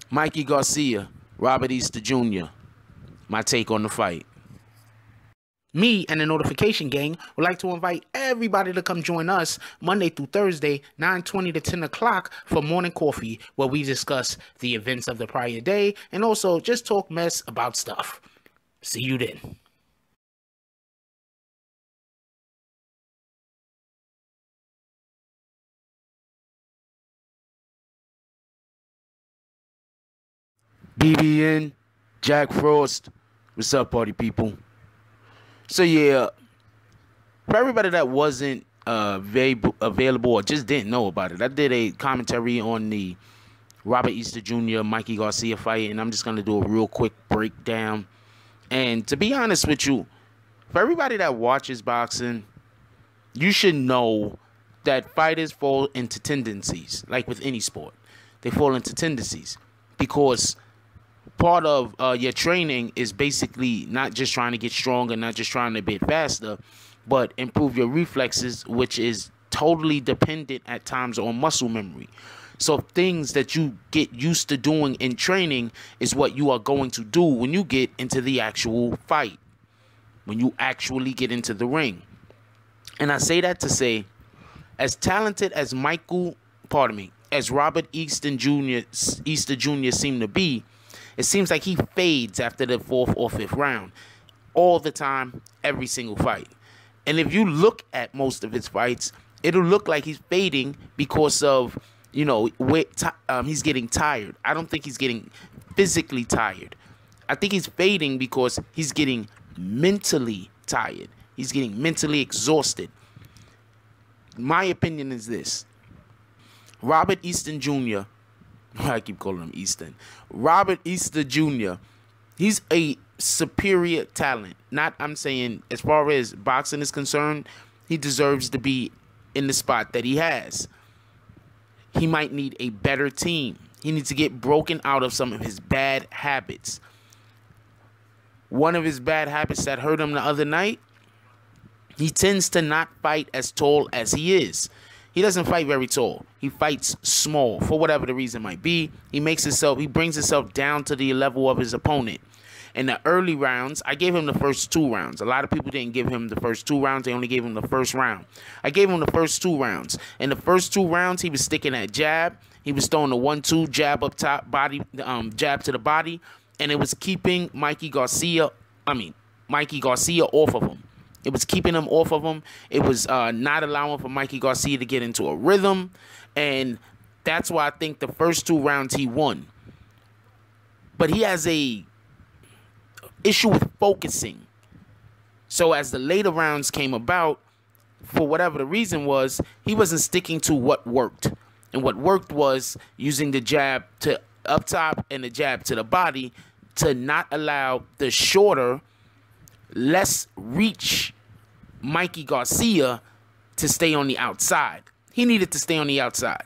Mikey Garcia, Robert Easter Jr. My take on the fight. Me and the Notification Gang would like to invite everybody to come join us Monday through Thursday, 9:20 to 10 o'clock for morning coffee, where we discuss the events of the prior day and also just talk mess about stuff. See you then. BBN, Jack Frost. What's up, party people? So yeah, for everybody that wasn't very available or just didn't know about it, I did a commentary on the Robert Easter Jr. Mikey Garcia fight, and I'm just gonna do a real quick breakdown. And to be honest with you, for everybody that watches boxing, you should know that fighters fall into tendencies, like with any sport. They fall into tendencies because part of your training is basically not just trying to get stronger, not just trying to be faster, but improve your reflexes, which is totally dependent at times on muscle memory. So things that you get used to doing in training is what you are going to do when you get into the actual fight, when you actually get into the ring. And I say that to say, as talented as as Robert Easter Jr. seemed to be, it seems like he fades after the 4th or 5th round all the time, every single fight. And if you look at most of his fights, it'll look like he's fading because of, he's getting tired. I don't think he's getting physically tired. I think he's fading because he's getting mentally tired. He's getting mentally exhausted. My opinion is this. Robert Easter Jr., I keep calling him Easton. Robert Easter Jr., he's a superior talent. I'm saying as far as boxing is concerned, he deserves to be in the spot that he has. He might need a better team. He needs to get broken out of some of his bad habits. One of his bad habits that hurt him the other night, he tends to not fight as tall as he is. He doesn't fight very tall. He fights small for whatever the reason might be. He brings himself down to the level of his opponent. In the early rounds, I gave him the first 2 rounds. A lot of people didn't give him the first 2 rounds. They only gave him the first round. I gave him the first 2 rounds. In the first 2 rounds, he was sticking that jab. He was throwing the 1-2 jab up top, jab to the body, and it was keeping Mikey Garcia off of him. It was keeping him off of him. It was not allowing for Mikey Garcia to get into a rhythm. And that's why I think the first 2 rounds he won. But he has a issue with focusing. So as the later rounds came about, for whatever the reason was, he wasn't sticking to what worked. And what worked was using the jab to up top and the jab to the body to not allow the shorter, less reach Mikey Garcia to stay on the outside. He needed to stay on the outside.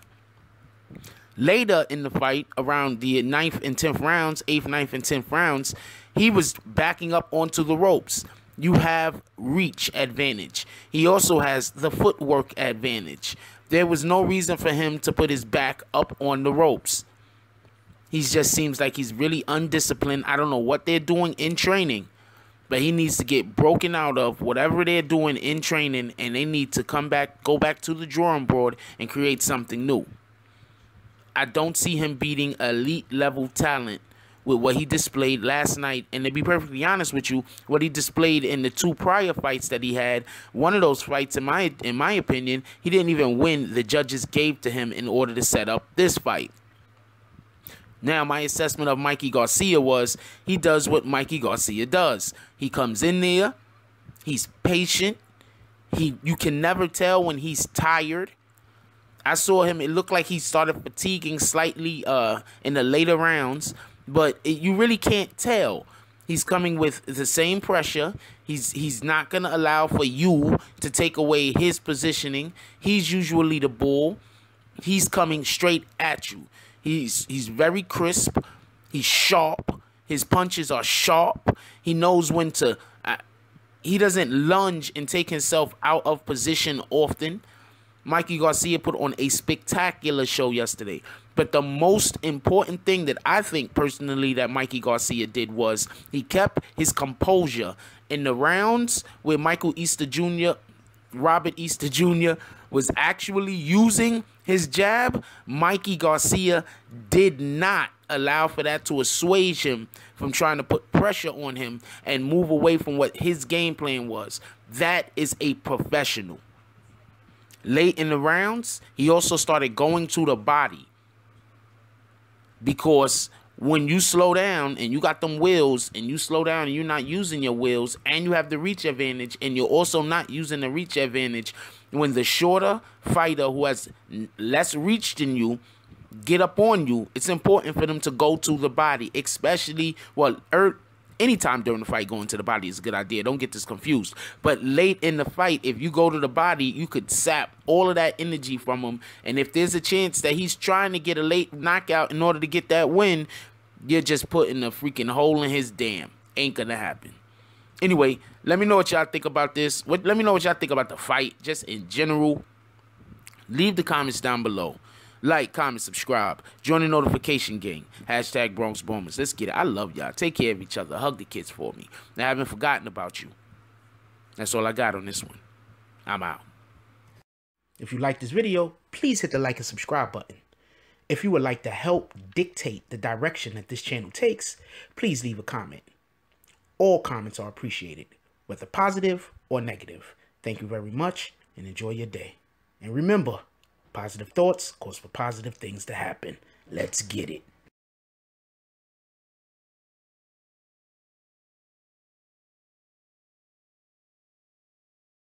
Later in the fight, around the 9th and 10th rounds, 8th, 9th, and 10th rounds, he was backing up onto the ropes. You have reach advantage. He also has the footwork advantage. There was no reason for him to put his back up on the ropes. He just seems like he's really undisciplined. I don't know what they're doing in training, but he needs to get broken out of whatever they're doing in training, and they need to go back to the drawing board and create something new. I don't see him beating elite level talent with what he displayed last night. And to be perfectly honest with you, what he displayed in the 2 prior fights that he had, one of those fights, in my opinion, he didn't even win. The judges gave to him in order to set up this fight. Now, my assessment of Mikey Garcia was he does what Mikey Garcia does. He comes in there. He's patient. You can never tell when he's tired. I saw him. It looked like he started fatiguing slightly in the later rounds, but you really can't tell. He's coming with the same pressure. He's not going to allow for you to take away his positioning. He's usually the bull. He's coming straight at you. He's very crisp. He's sharp. His punches are sharp. He knows when to... he doesn't lunge and take himself out of position often. Mikey Garcia put on a spectacular show yesterday. But the most important thing that I think personally that Mikey Garcia did was he kept his composure in the rounds where Robert Easter Jr. was actually using his jab. Mikey Garcia did not allow for that to assuage him from trying to put pressure on him and move away from what his game plan was. That is a professional. Late in the rounds, he also started going to the body. Because when you slow down and you got them wheels and you slow down and you're not using your wheels and you have the reach advantage and you're also not using the reach advantage, when the shorter fighter who has less reach than you get up on you, it's important for them to go to the body, especially, anytime during the fight, going to the body is a good idea. Don't get this confused. But late in the fight, if you go to the body, you could sap all of that energy from him. And if there's a chance that he's trying to get a late knockout in order to get that win, you're just putting a freaking hole in his dam. Ain't gonna happen. Anyway, let me know what y'all think about this. Let me know what y'all think about the fight, just in general. Leave the comments down below. Like, comment, subscribe. Join the notification gang. Hashtag Bronx Bombers. Let's get it. I love y'all. Take care of each other. Hug the kids for me. I haven't forgotten about you. That's all I got on this one. I'm out. If you like this video, please hit the like and subscribe button. If you would like to help dictate the direction that this channel takes, please leave a comment. All comments are appreciated, whether positive or negative. Thank you very much and enjoy your day. And remember, positive thoughts cause for positive things to happen. Let's get it.